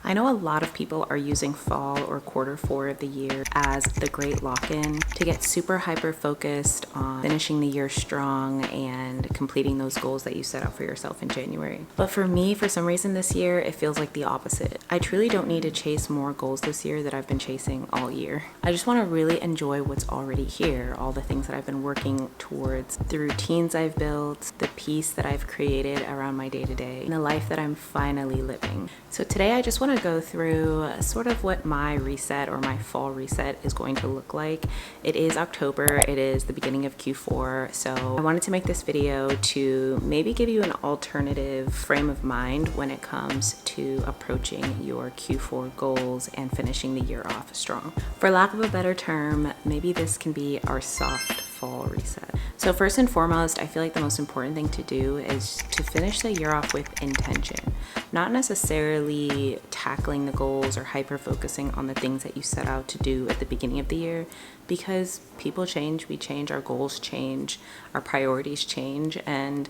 I know a lot of people are using fall or quarter 4 of the year as the great lock-in to get super hyper focused on finishing the year strong and completing those goals that you set out for yourself in January. But for me, for some reason this year, it feels like the opposite. I truly don't need to chase more goals this year that I've been chasing all year. I just want to really enjoy what's already here, all the things that I've been working towards, the routines I've built, the peace that I've created around my day-to-day, and the life that I'm finally living. So today I just want to go through sort of what my reset or my fall reset is going to look like. It is October, it is the beginning of Q4, so I wanted to make this video to maybe give you an alternative frame of mind when it comes to approaching your Q4 goals and finishing the year off strong. For lack of a better term, maybe this can be our soft fall reset. So first and foremost, I feel like the most important thing to do is to finish the year off with intention, not necessarily tackling the goals or hyper focusing on the things that you set out to do at the beginning of the year, because people change, we change, our goals change, our priorities change, and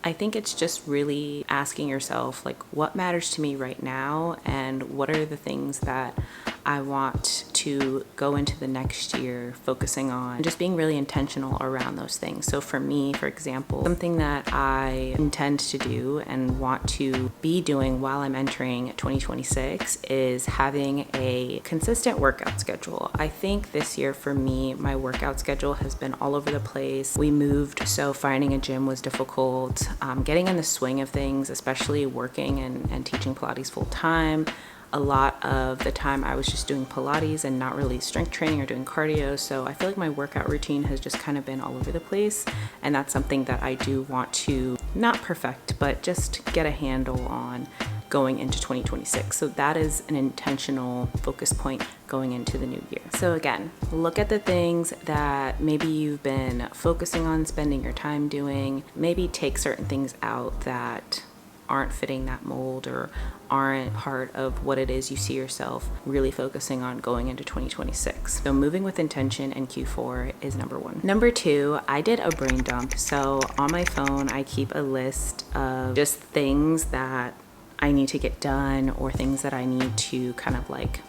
I think it's just really asking yourself, like, what matters to me right now, and what are the things that I want to go into the next year focusing on, and just being really intentional around those things. So for me, for example, something that I intend to do and want to be doing while I'm entering 2026 is having a consistent workout schedule. I think this year for me, my workout schedule has been all over the place. We moved, so finding a gym was difficult. Getting in the swing of things, especially working and teaching Pilates full time. A lot of the time I was just doing Pilates and not really strength training or doing cardio. So I feel like my workout routine has just kind of been all over the place. And that's something that I do want to not perfect, but just get a handle on going into 2026. So that is an intentional focus point going into the new year. So again, look at the things that maybe you've been focusing on spending your time doing. Maybe take certain things out that aren't fitting that mold or aren't part of what it is you see yourself really focusing on going into 2026. So moving with intention in Q4 is number one. Number two, I did a brain dump. So on my phone, I keep a list of just things that I need to get done or things that I need to kind of like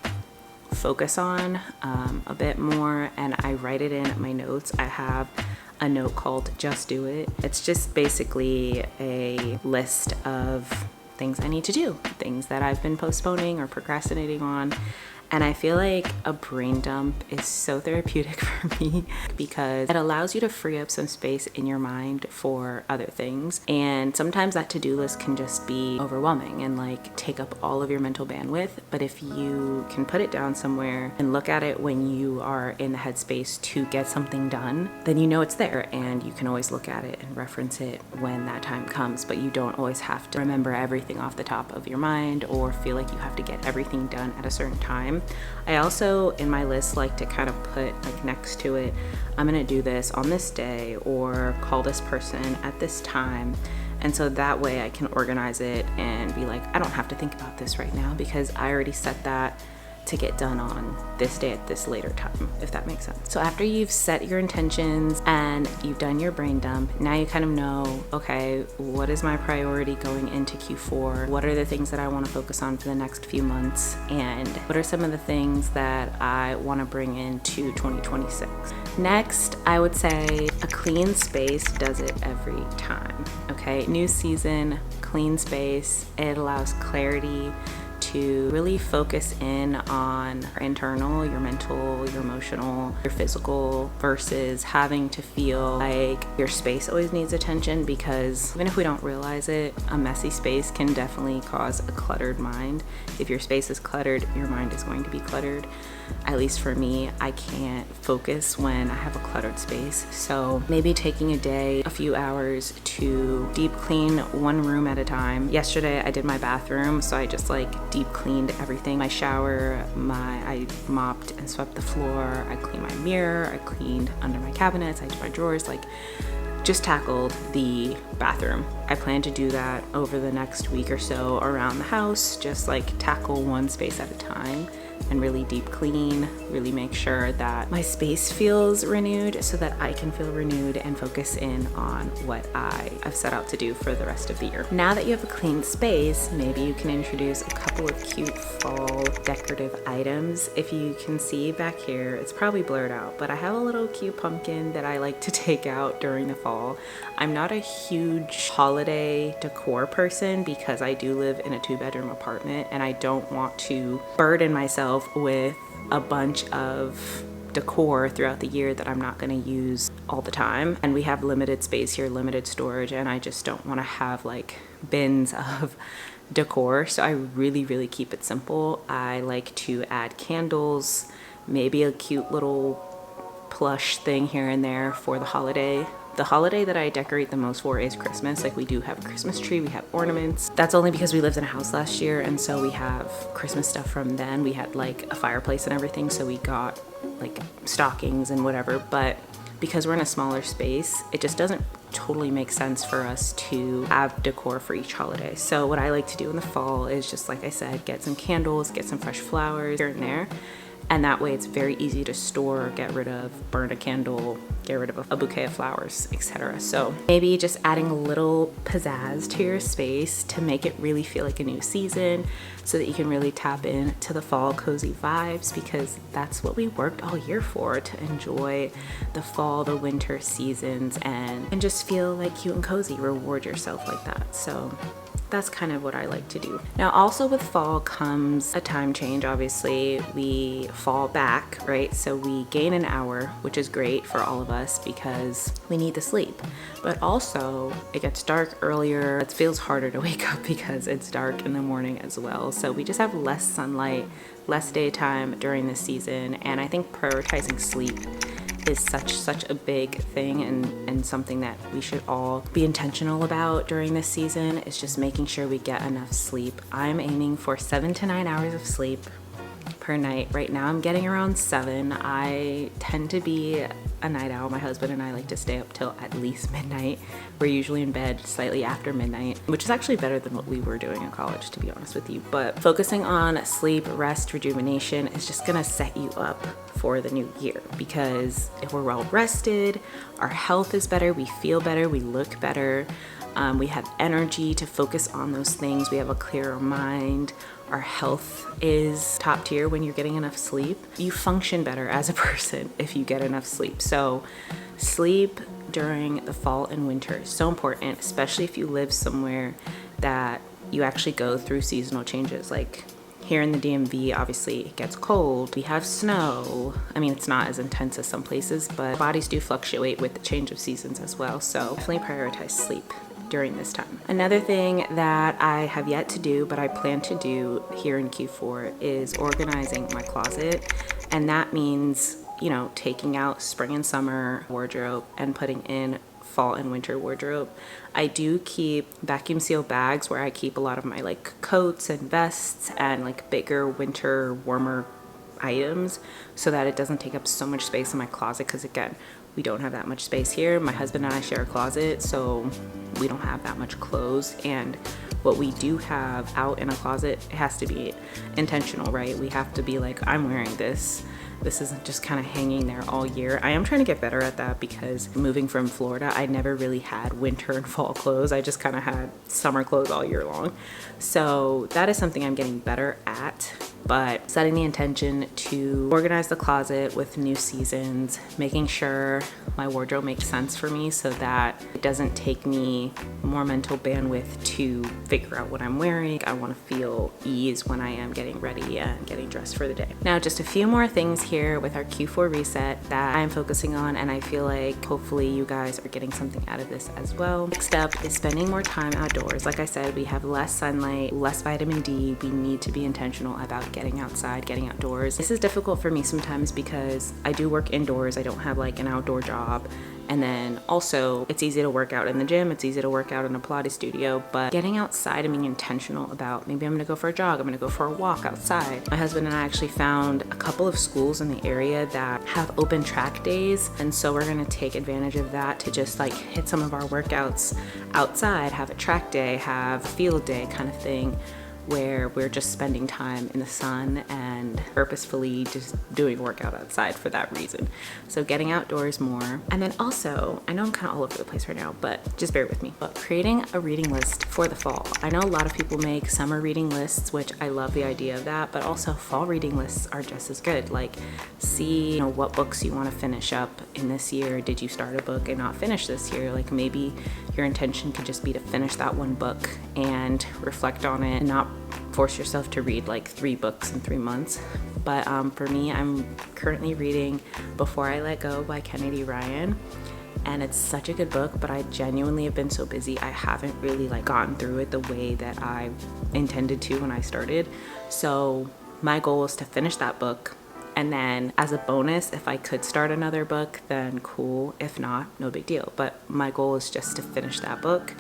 focus on a bit more, and I write it in my notes. I have a note called Just Do It. It's just basically a list of things I need to do, things that I've been postponing or procrastinating on. And I feel like a brain dump is so therapeutic for me because it allows you to free up some space in your mind for other things. And sometimes that to-do list can just be overwhelming and like take up all of your mental bandwidth. But if you can put it down somewhere and look at it when you are in the headspace to get something done, then you know it's there and you can always look at it and reference it when that time comes. But you don't always have to remember everything off the top of your mind or feel like you have to get everything done at a certain time. I also, in my list, like to kind of put like next to it, I'm gonna do this on this day or call this person at this time. And so that way I can organize it and be like, I don't have to think about this right now because I already set that to get done on this day at this later time, if that makes sense. So after you've set your intentions and you've done your brain dump, now you kind of know, okay, what is my priority going into Q4? What are the things that I want to focus on for the next few months? And what are some of the things that I want to bring into 2026? Next, I would say a clean space does it every time, okay? New season, clean space, it allows clarity to really focus in on your internal, your mental, your emotional, your physical, versus having to feel like your space always needs attention, because even if we don't realize it, a messy space can definitely cause a cluttered mind. If your space is cluttered, your mind is going to be cluttered. At least for me, I can't focus when I have a cluttered space. So maybe taking a day, a few hours to deep clean one room at a time. Yesterday I did my bathroom, so I just like deep cleaned everything. My shower, I mopped and swept the floor, I cleaned my mirror, I cleaned under my cabinets, I did my drawers, like just tackled the bathroom. I plan to do that over the next week or so around the house, just like tackle one space at a time and really deep clean, really make sure that my space feels renewed so that I can feel renewed and focus in on what I've set out to do for the rest of the year. Now that you have a clean space, maybe you can introduce a couple of cute fall decorative items. If you can see back here, it's probably blurred out, but I have a little cute pumpkin that I like to take out during the fall. I'm not a huge holiday decor person because I do live in a 2-bedroom apartment and I don't want to burden myself with a bunch of decor throughout the year that I'm not going to use all the time. And we have limited space here, limited storage, and I just don't want to have like bins of decor. So I really keep it simple. I like to add candles, maybe a cute little plush thing here and there for the holiday. The holiday that I decorate the most for is Christmas. Like, we do have a Christmas tree, we have ornaments. That's only because we lived in a house last year, and so we have Christmas stuff from then. We had like a fireplace and everything, so we got like stockings and whatever. But because we're in a smaller space, it just doesn't totally make sense for us to have decor for each holiday. So what I like to do in the fall is just, like I said, get some candles, get some fresh flowers here and there. And that way it's very easy to store, get rid of, burn a candle, get rid of a bouquet of flowers, etc. So maybe just adding a little pizzazz to your space to make it really feel like a new season so that you can really tap into the fall cozy vibes, because that's what we worked all year for, to enjoy the fall, the winter seasons, and just feel like cute and cozy, reward yourself like that. So that's kind of what I like to do. Now, also with fall comes a time change. Obviously, we fall back, right? So we gain an hour, which is great for all of us because we need the sleep. But also, it gets dark earlier. It feels harder to wake up because it's dark in the morning as well. So we just have less sunlight, less daytime during this season. And I think prioritizing sleep is such a big thing, and something that we should all be intentional about during this season is just making sure we get enough sleep. I'm aiming for 7 to 9 hours of sleep per night. Right now I'm getting around 7. I tend to be a night owl. My husband and I like to stay up till at least midnight. We're usually in bed slightly after midnight, which is actually better than what we were doing in college, to be honest with you. But focusing on sleep, rest, rejuvenation is just gonna set you up for the new year, because if we're well rested, our health is better, we feel better, we look better, we have energy to focus on those things, we have a clearer mind, our health is top tier when you're getting enough sleep. You function better as a person if you get enough sleep. So sleep during the fall and winter is so important, especially if you live somewhere that you actually go through seasonal changes. Like here in the DMV, obviously it gets cold, we have snow. I mean, it's not as intense as some places, but bodies do fluctuate with the change of seasons as well. So definitely prioritize sleep during this time. Another thing that I have yet to do, but I plan to do here in Q4, is organizing my closet. And that means, you know, taking out spring and summer wardrobe and putting in fall and winter wardrobe. I do keep vacuum seal bags where I keep a lot of my like coats and vests and like bigger winter warmer items, so that it doesn't take up so much space in my closet, because again, we don't have that much space here. My husband and I share a closet, so we don't have that much clothes, and what we do have out in a closet, it has to be intentional, right? We have to be like, I'm wearing this. This isn't just kind of hanging there all year. I am trying to get better at that, because moving from Florida, I never really had winter and fall clothes. I just kind of had summer clothes all year long. So that is something I'm getting better at. But setting the intention to organize the closet with new seasons, making sure my wardrobe makes sense for me so that it doesn't take me more mental bandwidth to figure out what I'm wearing. I want to feel ease when I am getting ready and getting dressed for the day. Now, just a few more things here with our Q4 reset that I'm focusing on, and I feel like hopefully you guys are getting something out of this as well. Next up is spending more time outdoors. Like I said, we have less sunlight, less vitamin D. We need to be intentional about getting outside, getting outdoors. This is difficult for me sometimes because I do work indoors. I don't have like an outdoor job, And then also, it's easy to work out in the gym, it's easy to work out in a Pilates studio, but getting outside and being intentional about maybe I'm gonna go for a jog, I'm gonna go for a walk outside. My husband and I actually found a couple of schools in the area that have open track days, and so we're gonna take advantage of that to just like hit some of our workouts outside, have a track day, have a field day kind of thing, where we're just spending time in the sun and purposefully just doing workout outside for that reason. So getting outdoors more. And then also, I know I'm kind of all over the place right now, but just bear with me. But creating a reading list for the fall. I know a lot of people make summer reading lists, which I love the idea of that, but also fall reading lists are just as good. Like, see, you know, what books you want to finish up in this year. Did you start a book and not finish this year? Like, maybe your intention could just be to finish that one book and reflect on it and not force yourself to read like 3 books in 3 months. But for me, I'm currently reading Before I Let Go by Kennedy Ryan, and it's such a good book, but I genuinely have been so busy I haven't really like gotten through it the way that I intended to when I started. So my goal is to finish that book, and then as a bonus, if I could start another book, then cool. If not, no big deal. But my goal is just to finish that book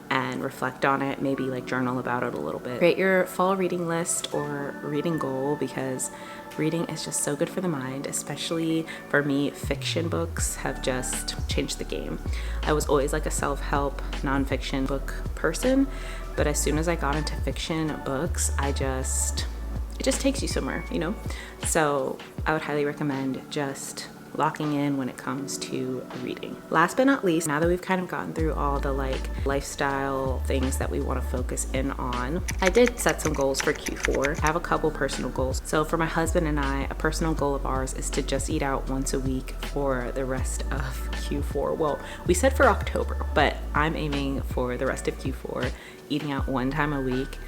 and reflect on it, maybe like journal about it a little bit. Create your fall reading list or reading goal, because reading is just so good for the mind. Especially for me, fiction books have just changed the game. I was always like a self-help nonfiction book person, but as soon as I got into fiction books, it just takes you somewhere, you know? So I would highly recommend just locking in when it comes to reading. Last but not least, now that we've kind of gotten through all the like lifestyle things that we want to focus in on, I did set some goals for Q4. I have a couple personal goals. So for my husband and I, a personal goal of ours is to just eat out once a week for the rest of Q4. Well, we said for October, but I'm aiming for the rest of Q4, eating out 1 time a week,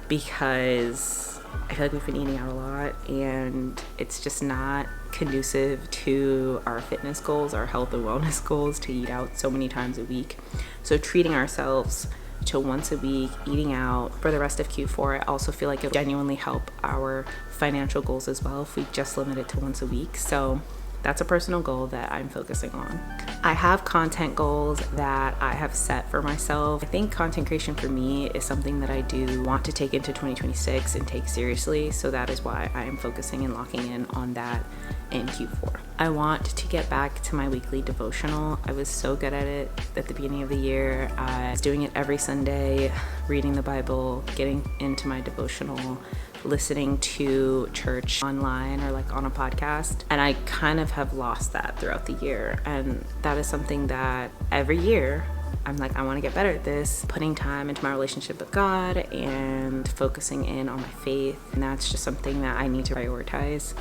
because I feel like we've been eating out a lot and it's just not conducive to our fitness goals, our health and wellness goals, to eat out so many times a week. So treating ourselves to once a week, eating out for the rest of Q4, I also feel like it genuinely help our financial goals as well if we just limit it to once a week. So that's a personal goal that I'm focusing on. I have content goals that I have set for myself. I think content creation for me is something that I do want to take into 2026 and take seriously. So that is why I am focusing and locking in on that in Q4. I want to get back to my weekly devotional. I was so good at it at the beginning of the year. I was doing it every Sunday, reading the Bible, getting into my devotional, listening to church online or like on a podcast, and I kind of have lost that throughout the year. And that is something that every year I'm like, I want to get better at this, putting time into my relationship with God and focusing in on my faith. And that's just something that I need to prioritize,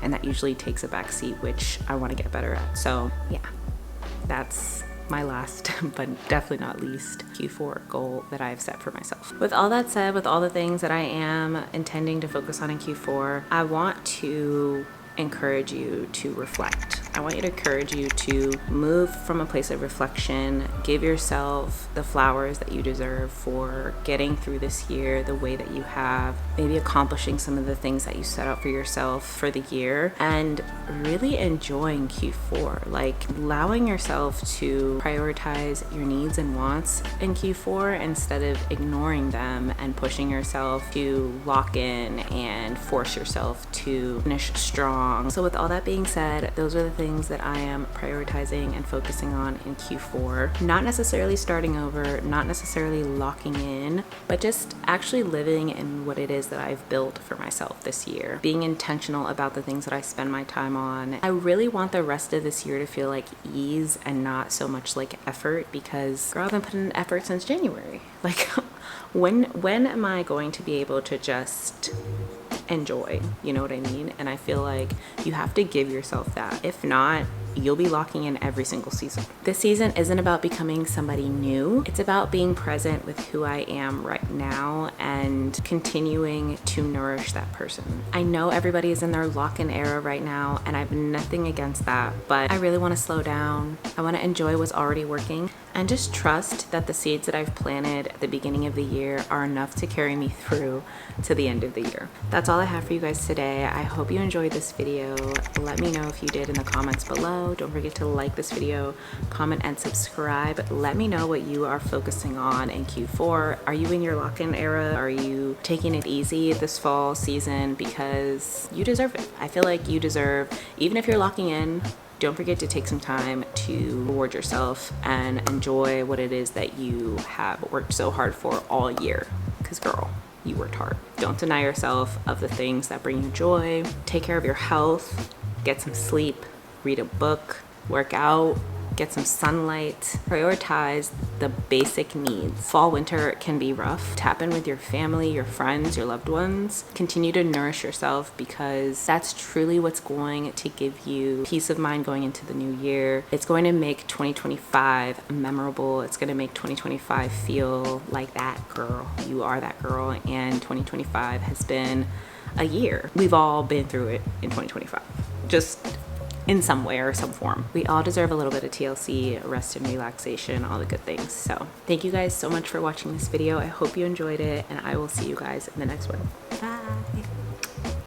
and that usually takes a back seat, which I want to get better at. So yeah, that's my last but definitely not least Q4 goal that I've set for myself. With all that said, with all the things that I am intending to focus on in Q4, I want to encourage you to reflect. I want you to encourage you to move from a place of reflection, give yourself the flowers that you deserve for getting through this year the way that you have, maybe accomplishing some of the things that you set out for yourself for the year, and really enjoying Q4, like allowing yourself to prioritize your needs and wants in Q4 instead of ignoring them and pushing yourself to lock in and force yourself to finish strong. So with all that being said, those are the things that I am prioritizing and focusing on in Q4. Not necessarily starting over, not necessarily locking in, but just actually living in what it is that I've built for myself this year. Being intentional about the things that I spend my time on. I really want the rest of this year to feel like ease and not so much like effort, because girl, I've been putting in effort since January. Like when am I going to be able to just enjoy, you know what I mean? And I feel like you have to give yourself that. If not, you'll be locking in every single season. This season isn't about becoming somebody new. It's about being present with who I am right now and continuing to nourish that person. I know everybody is in their lock-in era right now, and I have nothing against that, but I really want to slow down. I want to enjoy what's already working and just trust that the seeds that I've planted at the beginning of the year are enough to carry me through to the end of the year. That's all I have for you guys today. I hope you enjoyed this video. Let me know if you did in the comments below. below. Don't forget to like this video, comment, and subscribe. Let me know what you are focusing on in Q4. Are you in your lock-in era? Are you taking it easy this fall season? Because you deserve it. I feel like you deserve, even if you're locking in, don't forget to take some time to reward yourself and enjoy what it is that you have worked so hard for all year. Because girl, you worked hard. Don't deny yourself of the things that bring you joy. Take care of your health, get some sleep, read a book, work out, get some sunlight, prioritize the basic needs. Fall, winter can be rough. Tap in with your family, your friends, your loved ones. Continue to nourish yourself because that's truly what's going to give you peace of mind going into the new year. It's going to make 2025 memorable. It's going to make 2025 feel like that girl. You are that girl, and 2025 has been a year. We've all been through it in 2025. Just in some way or some form. We all deserve a little bit of TLC, rest and relaxation, all the good things. So thank you guys so much for watching this video. I hope you enjoyed it, and I will see you guys in the next one. Bye.